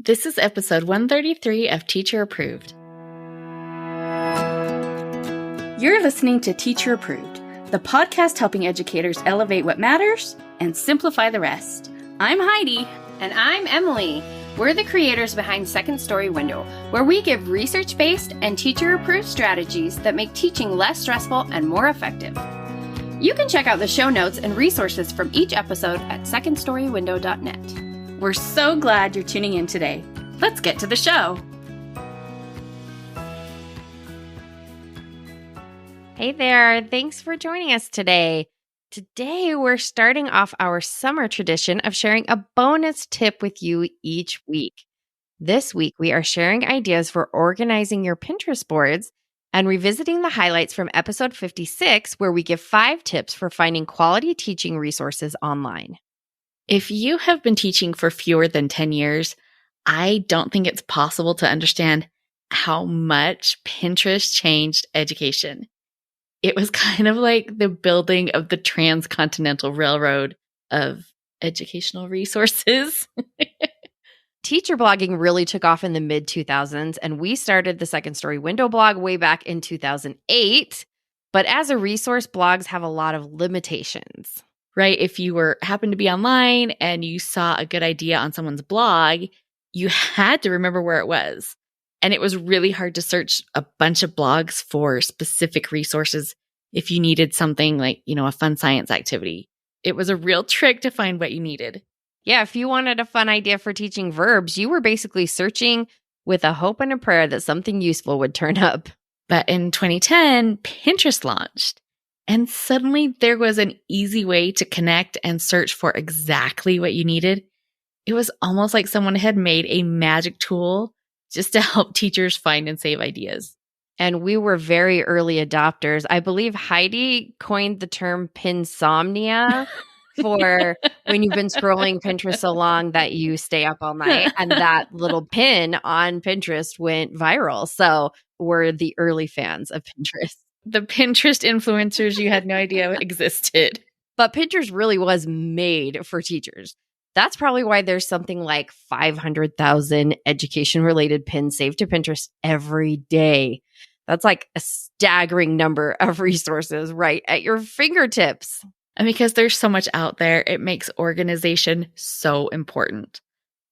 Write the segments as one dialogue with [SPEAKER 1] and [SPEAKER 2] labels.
[SPEAKER 1] This is episode 133 of Teacher Approved. You're listening to Teacher Approved, the podcast helping educators elevate what matters and simplify the rest. I'm Heidi.
[SPEAKER 2] And I'm Emily. We're the creators behind Second Story Window, where we give research-based and teacher-approved strategies that make teaching less stressful and more effective. You can check out the show notes and resources from each episode at secondstorywindow.net.
[SPEAKER 1] We're so glad you're tuning in today. Let's get to the show.
[SPEAKER 2] Hey there, thanks for joining us today. Today, we're starting off our summer tradition of sharing a bonus tip with you each week. This week, we are sharing ideas for organizing your Pinterest boards and revisiting the highlights from episode 56, where we give 5 tips for finding quality teaching resources online.
[SPEAKER 1] If you have been teaching for fewer than 10 years, I don't think it's possible to understand how much Pinterest changed education. It was kind of like the building of the transcontinental railroad of educational resources.
[SPEAKER 2] Teacher blogging really took off in the mid-2000s, and we started the Second Story Window blog way back in 2008. But as a resource, blogs have a lot of limitations.
[SPEAKER 1] Right? If you happened to be online and you saw a good idea on someone's blog, you had to remember where it was. And it was really hard to search a bunch of blogs for specific resources if you needed something like, a fun science activity. It was a real trick to find what you needed.
[SPEAKER 2] Yeah, if you wanted a fun idea for teaching verbs, you were basically searching with a hope and a prayer that something useful would turn up.
[SPEAKER 1] But in 2010, Pinterest launched. And suddenly there was an easy way to connect and search for exactly what you needed. It was almost like someone had made a magic tool just to help teachers find and save ideas.
[SPEAKER 2] And we were very early adopters. I believe Heidi coined the term pinsomnia for when you've been scrolling Pinterest so long that you stay up all night. And that little pin on Pinterest went viral. So we're the early fans of Pinterest.
[SPEAKER 1] The Pinterest influencers you had no idea existed.
[SPEAKER 2] But Pinterest really was made for teachers. That's probably why there's something like 500,000 education-related pins saved to Pinterest every day. That's like a staggering number of resources right at your fingertips.
[SPEAKER 1] And because there's so much out there, it makes organization so important.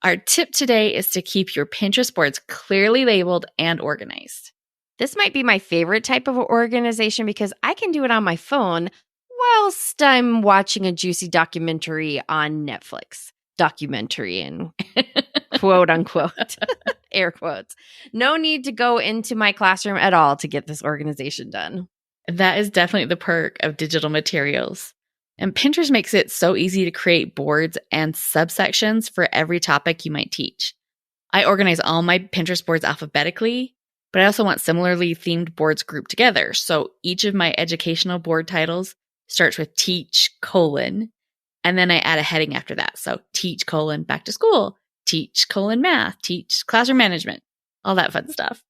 [SPEAKER 1] Our tip today is to keep your Pinterest boards clearly labeled and organized.
[SPEAKER 2] This might be my favorite type of organization because I can do it on my phone whilst I'm watching a juicy documentary on Netflix. Documentary in quote unquote, air quotes. No need to go into my classroom at all to get this organization done.
[SPEAKER 1] That is definitely the perk of digital materials. And Pinterest makes it so easy to create boards and subsections for every topic you might teach. I organize all my Pinterest boards alphabetically, but I also want similarly themed boards grouped together. So each of my educational board titles starts with teach : and then I add a heading after that. So teach : back to school, teach : math, teach classroom management, all that fun stuff.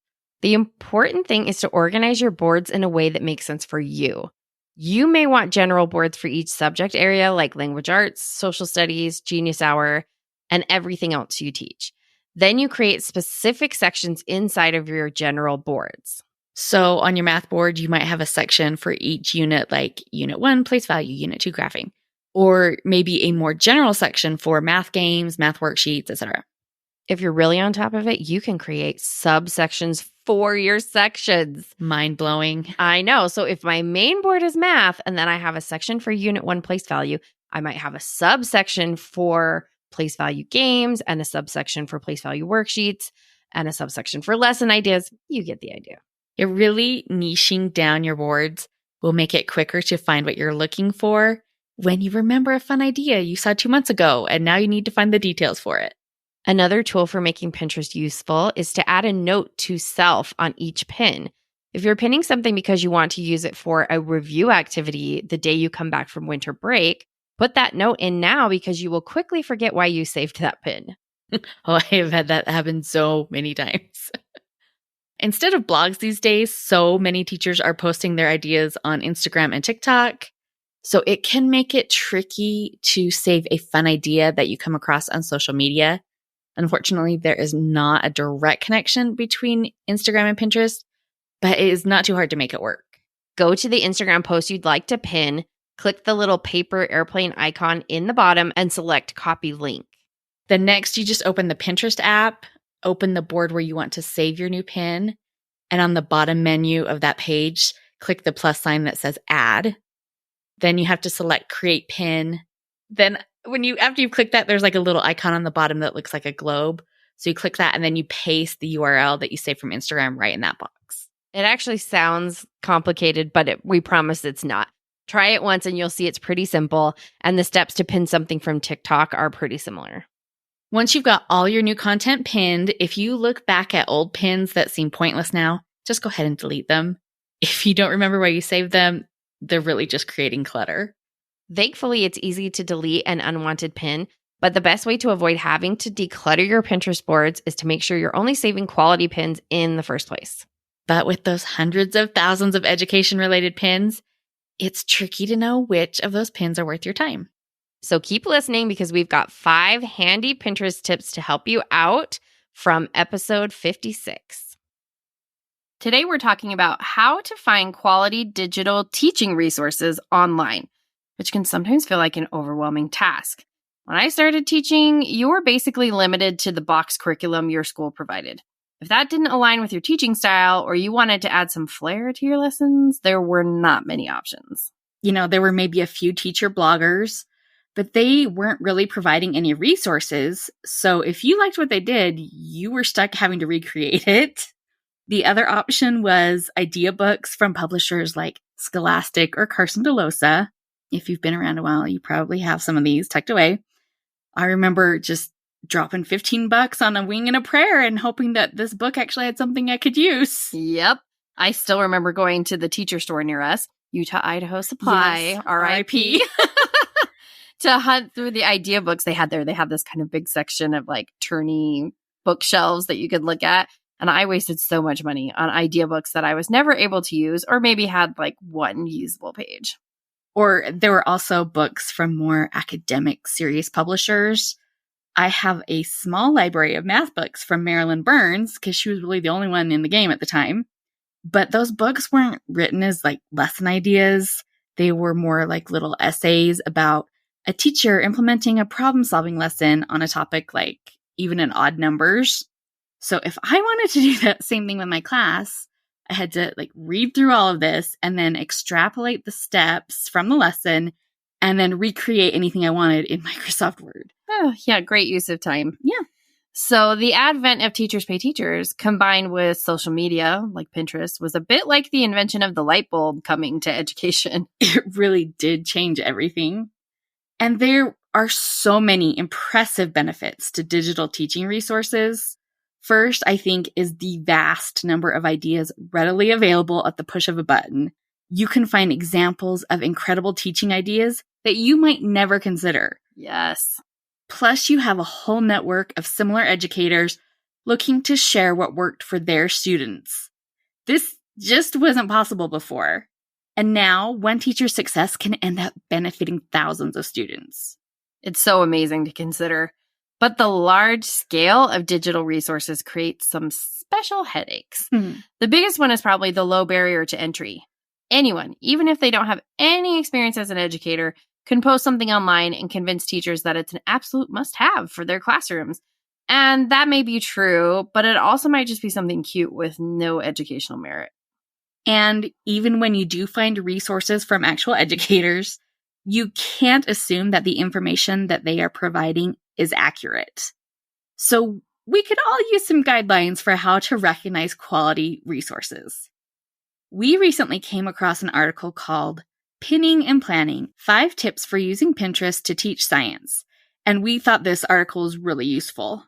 [SPEAKER 2] The important thing is to organize your boards in a way that makes sense for you. You may want general boards for each subject area like language arts, social studies, Genius Hour, and everything else you teach. Then you create specific sections inside of your general boards.
[SPEAKER 1] So on your math board, you might have a section for each unit, like Unit 1, place value, Unit 2, graphing, or maybe a more general section for math games, math worksheets, etc.
[SPEAKER 2] If you're really on top of it, you can create subsections for your sections.
[SPEAKER 1] Mind-blowing.
[SPEAKER 2] I know. So if my main board is math and then I have a section for Unit 1 place value, I might have a subsection for place value games and a subsection for place value worksheets and a subsection for lesson ideas. You get the idea.
[SPEAKER 1] It really niching down your boards will make it quicker to find what you're looking for when you remember a fun idea you saw 2 months ago and now you need to find the details for it.
[SPEAKER 2] Another tool for making Pinterest useful is to add a note to self on each pin. If you're pinning something because you want to use it for a review activity the day you come back from winter break, put that note in now because you will quickly forget why you saved that pin.
[SPEAKER 1] Oh, I have had that happen so many times. Instead of blogs these days, so many teachers are posting their ideas on Instagram and TikTok. So it can make it tricky to save a fun idea that you come across on social media. Unfortunately, there is not a direct connection between Instagram and Pinterest, but it is not too hard to make it work.
[SPEAKER 2] Go to the Instagram post you'd like to pin, click the little paper airplane icon in the bottom, and select copy link.
[SPEAKER 1] Then next, you just open the Pinterest app, open the board where you want to save your new pin, and on the bottom menu of that page, click the plus sign that says add. Then you have to select create pin. Then after you've clicked that, there's like a little icon on the bottom that looks like a globe. So you click that and then you paste the URL that you saved from Instagram right in that box.
[SPEAKER 2] It actually sounds complicated, but we promise it's not. Try it once and you'll see it's pretty simple. And the steps to pin something from TikTok are pretty similar.
[SPEAKER 1] Once you've got all your new content pinned, if you look back at old pins that seem pointless now, just go ahead and delete them. If you don't remember why you saved them, they're really just creating clutter.
[SPEAKER 2] Thankfully, it's easy to delete an unwanted pin, but the best way to avoid having to declutter your Pinterest boards is to make sure you're only saving quality pins in the first place.
[SPEAKER 1] But with those hundreds of thousands of education-related pins, it's tricky to know which of those pins are worth your time.
[SPEAKER 2] So keep listening because we've got 5 handy Pinterest tips to help you out from episode 56. Today, we're talking about how to find quality digital teaching resources online, which can sometimes feel like an overwhelming task. When I started teaching, you were basically limited to the box curriculum your school provided. If that didn't align with your teaching style or you wanted to add some flair to your lessons, there were not many options.
[SPEAKER 1] There were maybe a few teacher bloggers, but they weren't really providing any resources. So if you liked what they did, you were stuck having to recreate it. The other option was idea books from publishers like Scholastic or Carson DeLosa. If you've been around a while, you probably have some of these tucked away. I remember just dropping $15 on a wing and a prayer and hoping that this book actually had something I could use.
[SPEAKER 2] Yep. I still remember going to the teacher store near us, Utah Idaho Supply,
[SPEAKER 1] Yes,
[SPEAKER 2] RIP, to hunt through the idea books they had there. They had this kind of big section of like turny bookshelves that you could look at. And I wasted so much money on idea books that I was never able to use or maybe had like one usable page.
[SPEAKER 1] Or there were also books from more academic, serious publishers. I have a small library of math books from Marilyn Burns because she was really the only one in the game at the time. But those books weren't written as like lesson ideas. They were more like little essays about a teacher implementing a problem-solving lesson on a topic like even in odd numbers. So if I wanted to do that same thing with my class, I had to like read through all of this and then extrapolate the steps from the lesson and then recreate anything I wanted in Microsoft Word.
[SPEAKER 2] Oh, yeah, great use of time.
[SPEAKER 1] Yeah.
[SPEAKER 2] So the advent of Teachers Pay Teachers combined with social media like Pinterest was a bit like the invention of the light bulb coming to education.
[SPEAKER 1] It really did change everything. And there are so many impressive benefits to digital teaching resources. First, I think, is the vast number of ideas readily available at the push of a button. You can find examples of incredible teaching ideas that you might never consider.
[SPEAKER 2] Yes.
[SPEAKER 1] Plus, you have a whole network of similar educators looking to share what worked for their students. This just wasn't possible before. And now, one teacher's success can end up benefiting thousands of students.
[SPEAKER 2] It's so amazing to consider. But the large scale of digital resources creates some special headaches. The biggest one is probably the low barrier to entry. Anyone, even if they don't have any experience as an educator, can post something online and convince teachers that it's an absolute must-have for their classrooms. And that may be true, but it also might just be something cute with no educational merit.
[SPEAKER 1] And even when you do find resources from actual educators, you can't assume that the information that they are providing is accurate. So we could all use some guidelines for how to recognize quality resources. We recently came across an article called Pinning and Planning, 5 Tips for Using Pinterest to Teach Science. And we thought this article was really useful.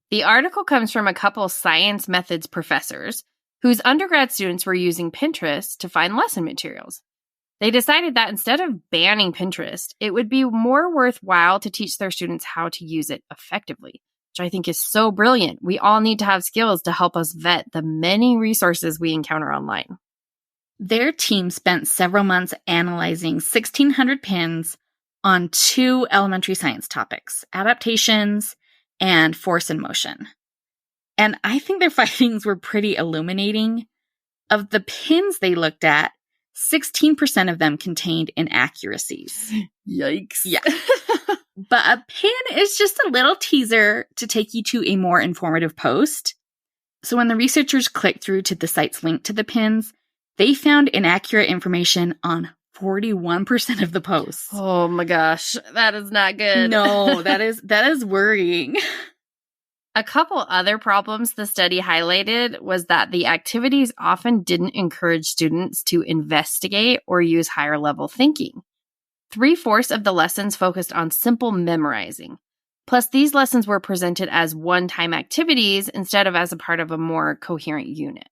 [SPEAKER 2] The article comes from a couple science methods professors whose undergrad students were using Pinterest to find lesson materials. They decided that instead of banning Pinterest, it would be more worthwhile to teach their students how to use it effectively, which I think is so brilliant. We all need to have skills to help us vet the many resources we encounter online.
[SPEAKER 1] Their team spent several months analyzing 1,600 pins on 2 elementary science topics, adaptations and force and motion. And I think their findings were pretty illuminating. Of the pins they looked at, 16% of them contained inaccuracies.
[SPEAKER 2] Yikes.
[SPEAKER 1] Yeah. But a pin is just a little teaser to take you to a more informative post. So when the researchers clicked through to the site's link to the pins, they found inaccurate information on 41% of the posts.
[SPEAKER 2] Oh my gosh, that is not good.
[SPEAKER 1] No, that is worrying.
[SPEAKER 2] A couple other problems the study highlighted was that the activities often didn't encourage students to investigate or use higher level thinking. 3/4 of the lessons focused on simple memorizing. Plus, these lessons were presented as one-time activities instead of as a part of a more coherent unit.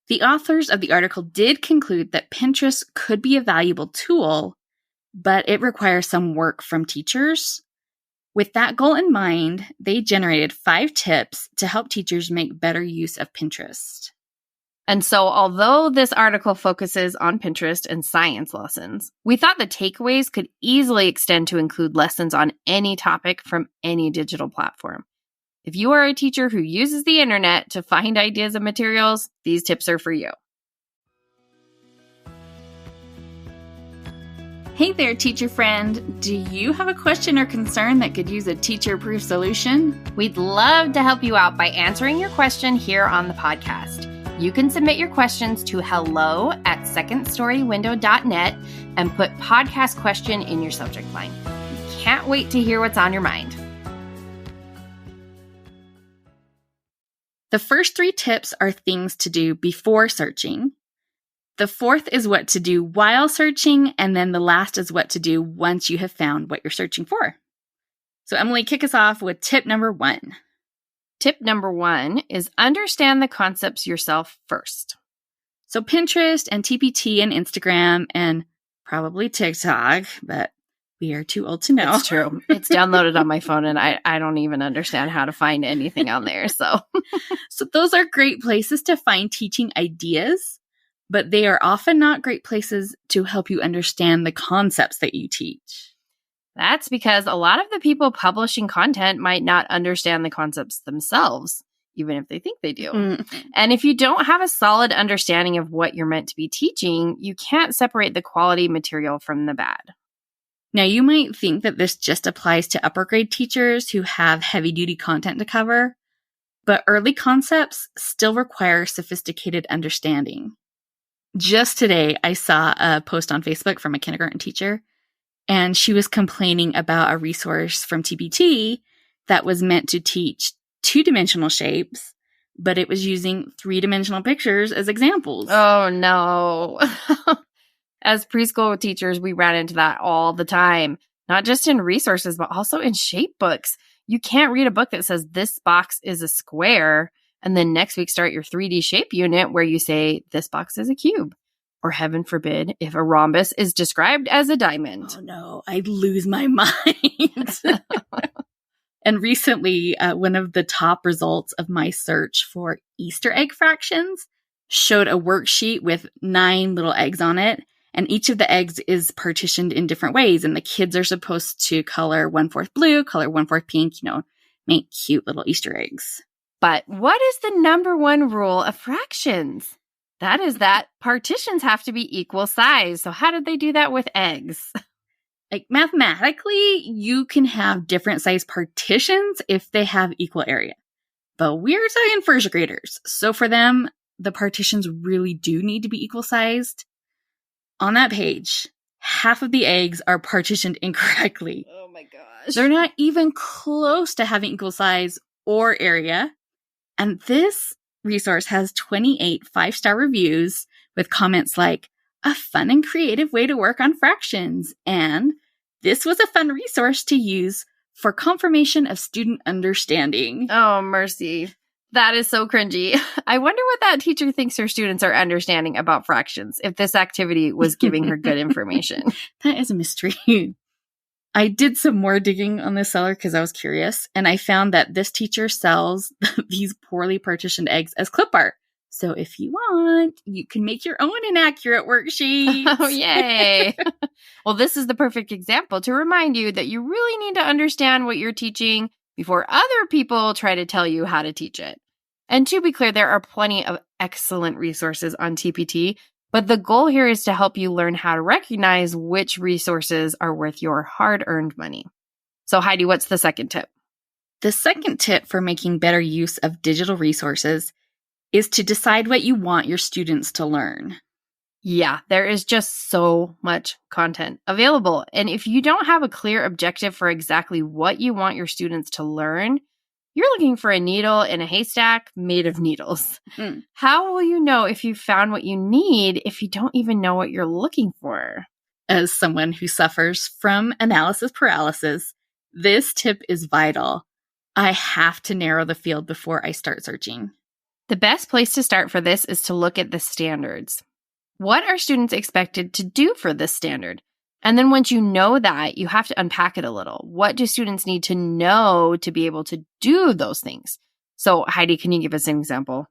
[SPEAKER 1] The authors of the article did conclude that Pinterest could be a valuable tool, but it requires some work from teachers. With that goal in mind, they generated 5 tips to help teachers make better use of Pinterest.
[SPEAKER 2] And so, although this article focuses on Pinterest and science lessons, we thought the takeaways could easily extend to include lessons on any topic from any digital platform. If you are a teacher who uses the internet to find ideas and materials, these tips are for you.
[SPEAKER 1] Hey there, teacher friend. Do you have a question or concern that could use a teacher-proof solution?
[SPEAKER 2] We'd love to help you out by answering your question here on the podcast. You can submit your questions to hello@secondstorywindow.net and put podcast question in your subject line. We can't wait to hear what's on your mind.
[SPEAKER 1] The first 3 tips are things to do before searching. The 4th is what to do while searching, and then the last is what to do once you have found what you're searching for. So Emily, kick us off with tip number 1.
[SPEAKER 2] Tip number 1 is understand the concepts yourself first.
[SPEAKER 1] So Pinterest and TPT and Instagram and probably TikTok, but we are too old to know.
[SPEAKER 2] It's true. It's downloaded on my phone and I don't even understand how to find anything on there. So
[SPEAKER 1] those are great places to find teaching ideas, but they are often not great places to help you understand the concepts that you teach.
[SPEAKER 2] That's because a lot of the people publishing content might not understand the concepts themselves, even if they think they do.
[SPEAKER 1] Mm-hmm.
[SPEAKER 2] And if you don't have a solid understanding of what you're meant to be teaching, you can't separate the quality material from the bad.
[SPEAKER 1] Now, you might think that this just applies to upper grade teachers who have heavy-duty content to cover, but early concepts still require sophisticated understanding. Just today, I saw a post on Facebook from a kindergarten teacher, and she was complaining about a resource from TPT that was meant to teach 2-dimensional shapes, but it was using 3-dimensional pictures as examples.
[SPEAKER 2] Oh, no. As preschool teachers, we ran into that all the time, not just in resources, but also in shape books. You can't read a book that says this box is a square, and then next week start your 3D shape unit where you say this box is a cube. Or heaven forbid, if a rhombus is described as a diamond.
[SPEAKER 1] Oh no, I'd lose my mind. And recently, one of the top results of my search for Easter egg fractions showed a worksheet with 9 little eggs on it. And each of the eggs is partitioned in different ways. And the kids are supposed to color 1/4 blue, color 1/4 pink, make cute little Easter eggs.
[SPEAKER 2] But what is the number 1 rule of fractions? That is that partitions have to be equal size. So how did they do that with eggs?
[SPEAKER 1] Like mathematically, you can have different size partitions if they have equal area. But we're talking first graders. So for them, the partitions really do need to be equal sized. On that page, half of the eggs are partitioned incorrectly.
[SPEAKER 2] Oh my gosh.
[SPEAKER 1] They're not even close to having equal size or area. And this resource has 28 5-star reviews with comments like, a fun and creative way to work on fractions, and this was a fun resource to use for confirmation of student understanding.
[SPEAKER 2] Oh, mercy. That is so cringy. I wonder what that teacher thinks her students are understanding about fractions if this activity was giving her good information.
[SPEAKER 1] That is a mystery. I did some more digging on this seller because I was curious, and I found that this teacher sells these poorly partitioned eggs as clip art. So if you want, you can make your own inaccurate worksheet.
[SPEAKER 2] Oh, yay. Well, this is the perfect example to remind you that you really need to understand what you're teaching before other people try to tell you how to teach it. And to be clear, there are plenty of excellent resources on TPT, but the goal here is to help you learn how to recognize which resources are worth your hard-earned money. So Heidi, what's the second tip?
[SPEAKER 1] The second tip for making better use of digital resources is to decide what you want your students to learn.
[SPEAKER 2] Yeah, there is just so much content available. And if you don't have a clear objective for exactly what you want your students to learn, you're looking for a needle in a haystack made of needles. How will you know if you found what you need if you don't even know what you're looking for?
[SPEAKER 1] As someone who suffers from analysis paralysis, this tip is vital. I have to narrow the field before I start searching.
[SPEAKER 2] The best place to start for this is to look at the standards. What are students expected to do for this standard? And then once you know that, you have to unpack it a little. What do students need to know to be able to do those things? So Heidi, can you give us an example?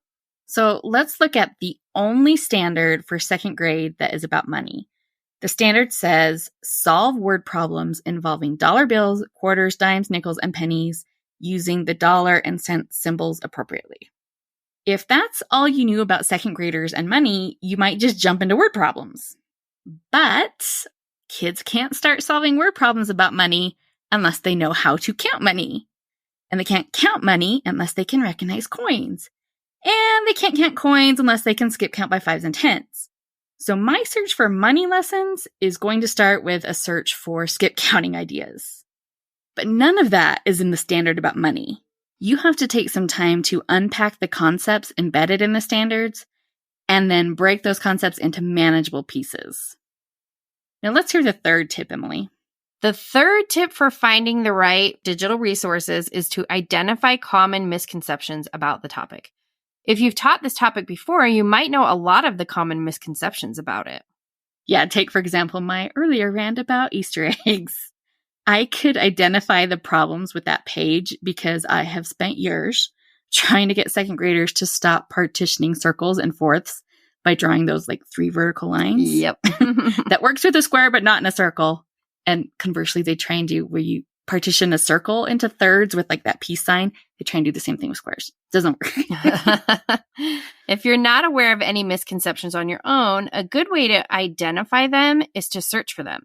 [SPEAKER 1] So let's look at the only standard for second grade that is about money. The standard says, solve word problems involving dollar bills, quarters, dimes, nickels, and pennies using the dollar and cent symbols appropriately. If that's all you knew about second graders and money, you might just jump into word problems. But kids can't start solving word problems about money unless they know how to count money. And they can't count money unless they can recognize coins. And they can't count coins unless they can skip count by fives and tens. So my search for money lessons is going to start with a search for skip counting ideas. But none of that is in the standard about money. You have to take some time to unpack the concepts embedded in the standards and then break those concepts into manageable pieces. Now let's hear the third tip, Emily.
[SPEAKER 2] The third tip for finding the right digital resources is to identify common misconceptions about the topic. If you've taught this topic before, you might know a lot of the common misconceptions about it.
[SPEAKER 1] Yeah, take, for example, my earlier rant about Easter eggs. I could identify the problems with that page because I have spent years trying to get second graders to stop partitioning circles and fourths by drawing those like 3 vertical lines.
[SPEAKER 2] Yep.
[SPEAKER 1] That works with a square, but not in a circle. And conversely, they try and do where you partition a circle into thirds with like that peace sign. They try and do the same thing with squares. Doesn't work.
[SPEAKER 2] If you're not aware of any misconceptions on your own, a good way to identify them is to search for them.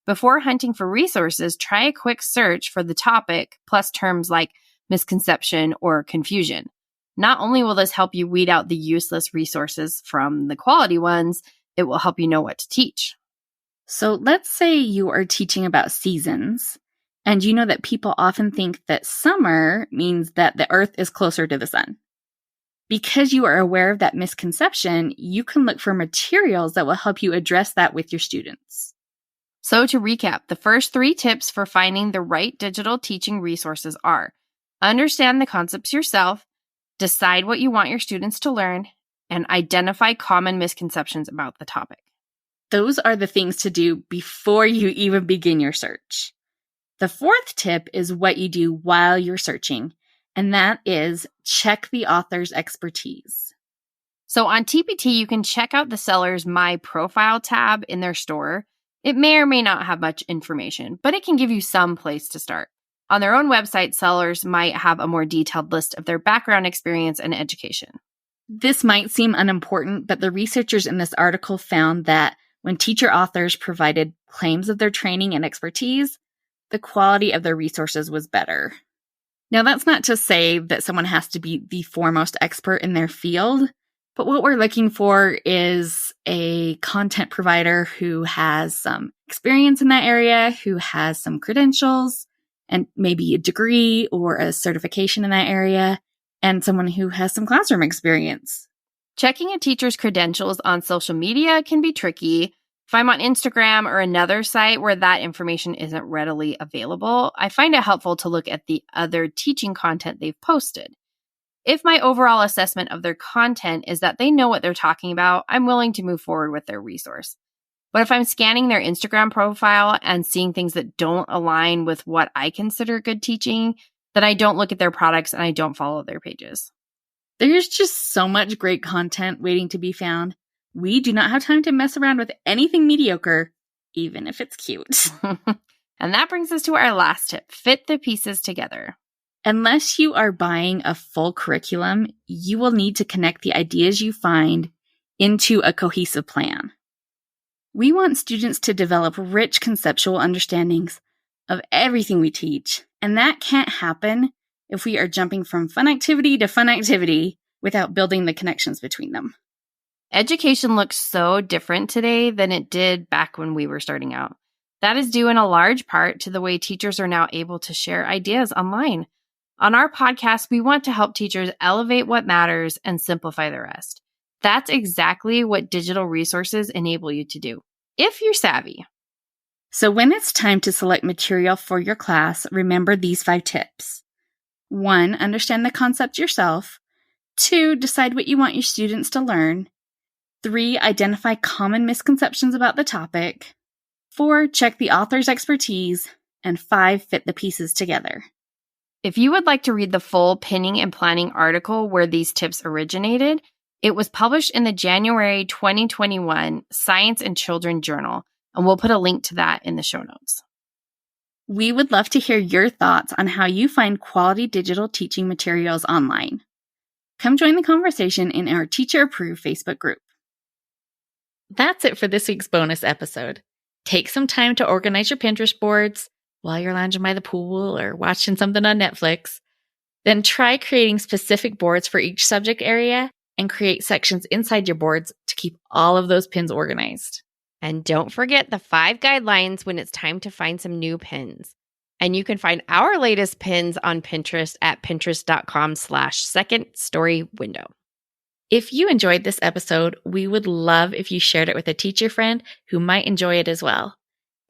[SPEAKER 2] Before hunting for resources, try a quick search for the topic plus terms like misconception or confusion. Not only will this help you weed out the useless resources from the quality ones, it will help you know what to teach.
[SPEAKER 1] So let's say you are teaching about seasons, and you know that people often think that summer means that the earth is closer to the sun. Because you are aware of that misconception, you can look for materials that will help you address that with your students.
[SPEAKER 2] So to recap, the first 3 tips for finding the right digital teaching resources are: understand the concepts yourself, decide what you want your students to learn, and identify common misconceptions about the topic.
[SPEAKER 1] Those are the things to do before you even begin your search. The fourth tip is what you do while you're searching, and that is check the author's expertise.
[SPEAKER 2] So on TPT, you can check out the seller's My Profile tab in their store. It may or may not have much information, but it can give you some place to start. On their own website, sellers might have a more detailed list of their background experience and education.
[SPEAKER 1] This might seem unimportant, but the researchers in this article found that when teacher authors provided claims of their training and expertise, the quality of their resources was better. Now, that's not to say that someone has to be the foremost expert in their field, but what we're looking for is a content provider who has some experience in that area, who has some credentials, and maybe a degree or a certification in that area, and someone who has some classroom experience.
[SPEAKER 2] Checking a teacher's credentials on social media can be tricky. If I'm on Instagram or another site where that information isn't readily available, I find it helpful to look at the other teaching content they've posted. If my overall assessment of their content is that they know what they're talking about, I'm willing to move forward with their resource. But if I'm scanning their Instagram profile and seeing things that don't align with what I consider good teaching, then I don't look at their products and I don't follow their pages.
[SPEAKER 1] There's just so much great content waiting to be found. We do not have time to mess around with anything mediocre, even if it's cute.
[SPEAKER 2] And that brings us to our last tip: fit the pieces together.
[SPEAKER 1] Unless you are buying a full curriculum, you will need to connect the ideas you find into a cohesive plan. We want students to develop rich conceptual understandings of everything we teach, and that can't happen if we are jumping from fun activity to fun activity without building the connections between them.
[SPEAKER 2] Education looks so different today than it did back when we were starting out. That is due in a large part to the way teachers are now able to share ideas online. On our podcast, we want to help teachers elevate what matters and simplify the rest. That's exactly what digital resources enable you to do, if you're savvy.
[SPEAKER 1] So when it's time to select material for your class, remember these 5 tips. 1, understand the concept yourself. 2, decide what you want your students to learn. 3, identify common misconceptions about the topic. 4, check the author's expertise. And 5, fit the pieces together.
[SPEAKER 2] If you would like to read the full pinning and planning article where these tips originated, it was published in the January 2021 Science and Children Journal, and we'll put a link to that in the show notes.
[SPEAKER 1] We would love to hear your thoughts on how you find quality digital teaching materials online. Come join the conversation in our teacher-approved Facebook group. That's it for this week's bonus episode. Take some time to organize your Pinterest boards while you're lounging by the pool or watching something on Netflix. Then try creating specific boards for each subject area and create sections inside your boards to keep all of those pins organized.
[SPEAKER 2] And don't forget the 5 guidelines when it's time to find some new pins. And you can find our latest pins on Pinterest at pinterest.com/second-story-window.
[SPEAKER 1] If you enjoyed this episode, we would love if you shared it with a teacher friend who might enjoy it as well.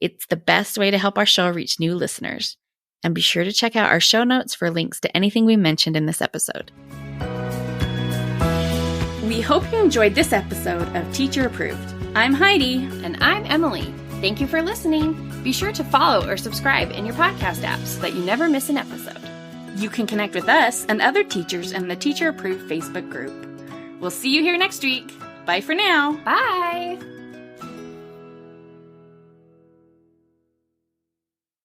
[SPEAKER 1] It's the best way to help our show reach new listeners. And be sure to check out our show notes for links to anything we mentioned in this episode. We hope you enjoyed this episode of Teacher Approved. I'm Heidi.
[SPEAKER 2] And I'm Emily. Thank you for listening. Be sure to follow or subscribe in your podcast apps so that you never miss an episode.
[SPEAKER 1] You can connect with us and other teachers in the Teacher Approved Facebook group. We'll see you here next week. Bye for now.
[SPEAKER 2] Bye.